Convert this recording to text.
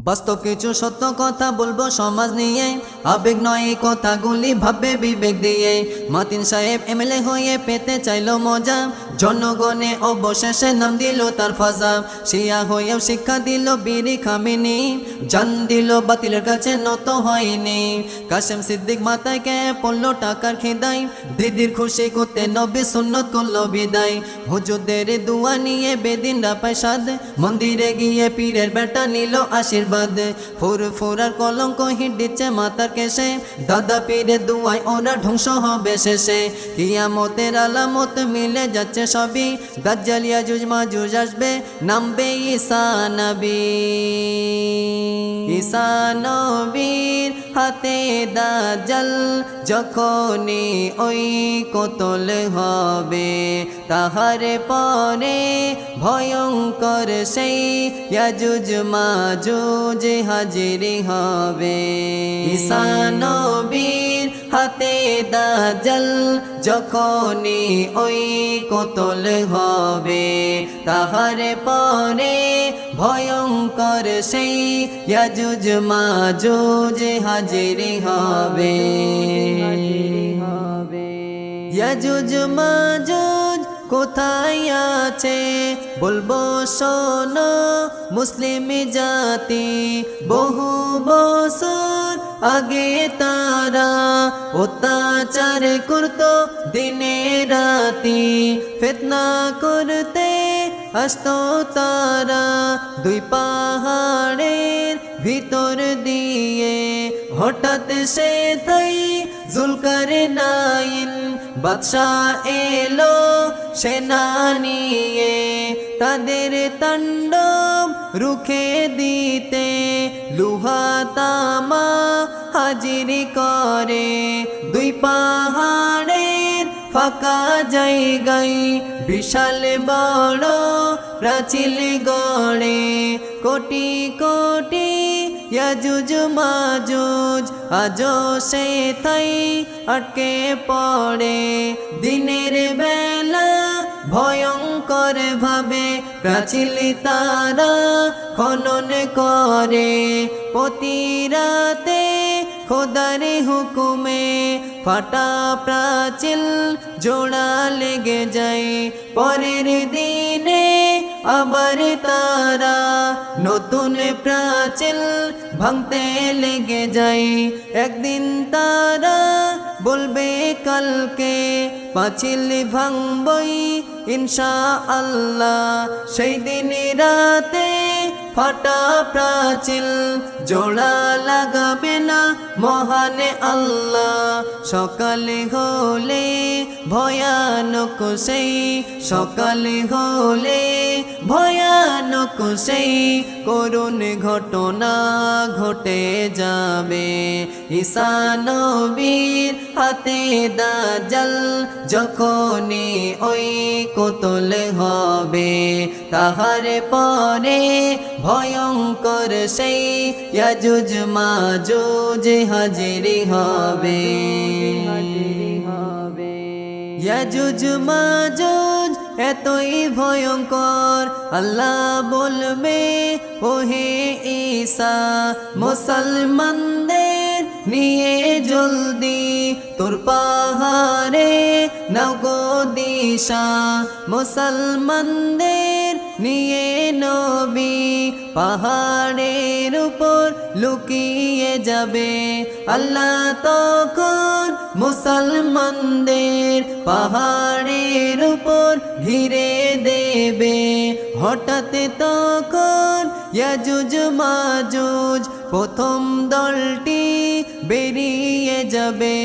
বাস্তব কিছু সত্য কথা বলবো সমাজ নিয়ে, আবেগ নয় এই কথাগুলি ভাববে বিবেক দিয়ে। মাতিন সাহেব এমএলএ হয়ে পেতে চাইলো মজা, জনগণে অবশেষে নাম দিল তার ফাজা। শিয়া হয়েও শিক্ষা দিল বিড়ি খামিনি, জান দিল বাতিলের কাছে নত হয়নি। কাশেম সিদ্দিক মাথায় কে পড়লো টাকার খিদাই, দিদির খুশি করতে নবী সুন্নত করলো বিদায়। হুজুরদের দুয়া নিয়ে বেদিনরা পায় সাদ, মন্দিরে গিয়ে পীরের বেটা নিল আশীর্বাদ। ফুরফুরার কলঙ্ক হিট দিচ্ছে মাথার কেশে, দাদা পীরের দুয়ায় ওরা ধ্বংস হবে শেষে। কিয়ামতের আলামত মিলে যাচ্ছে সবই, দাজ্জাল ইয়াজুজ মাজুজ আসবে, নামবে ঈসা নবী। ঈসা নবীর হাতে দাজ্জাল যখনই ওই কতল হবে, তাহার পরে ভয়ঙ্কর সেই ইয়াজুজ মাজুজ হাজিরি হবে। ঈসা নবীর হাতে দাজ্জাল যখনই ওই কতল হবে, তাহার পরে ভয়ঙ্কর সেই ইয়াজুজ মাজুজ হাজিরি হবে। ইয়াজুজ মাজুজ কোথায় আছে বলবো শোনো মুসলিম জাতি, বহু বছর আগে তারা অত্যাচার করতো দিনে রাতি, ফিতনা করতে আসতো তারা দুই পাহাড়ের ভিতর দিয়ে। হঠাৎ সে তাই জুলকারনাইন বাদশা এলো সেনা নিয়ে, তাদের তাণ্ডব রুখে দিতে লুহা তামা হাজির করে। দুই পাহাড়ের ফাঁকা জায়গায় বিশাল বড় প্রাচীর গড়ে, কোটি কোটি ইয়াজুজ মাজুজ আজও সে তাই আটকে পড়ে। দিনের বেলা ভয়ঙ্কর ভাবে প্রাচীর তারা খনন করে, প্রতি রাতে খোদার হুকুমে ফাটা প্রাচীর জোড়া লেগে যায়। পরের দিনে আবার তারা নতুন প্রাচীর ভাঙতে লেগে যায়। একদিন তারা বলবে কালকে পাঁচিল ভাঙবই ইনশাআল্লাহ, সেই দিন রাতে ফাটা প্রাচীর জোড়া লাগাবে না মহান আল্লাহ। সকাল হলে ভয়ানক সেই, সকাল হলে ভয়ানক সেই করুণ ঘটনা ঘটে যাবে। ঈসা নবীর হাতে দাজ্জাল যখনই ওই কতল হবে, তাহার পরে ভয়ঙ্কর সেই ইয়াজুজ মাজুজ হাজিরি হবে। ইয়াজুজ মাজুজ এতই ভয়ঙ্কর, আল্লাহ বলবে ওহে ঈসা মুসলমানদের নিয়ে জলদি তোর পাহাড়ে নাও গো দিশা। মুসলমানদের নিয়ে নবী পাহাড়ের উপর লুকিয়ে যাবে, আল্লাহ তখন মুসলমানদের পাহাড়ের উপর ঘিরে দেবে। হঠাৎ তখন ইয়াজুজ মাজুজ প্রথম দলটি বেরিয়ে যাবে।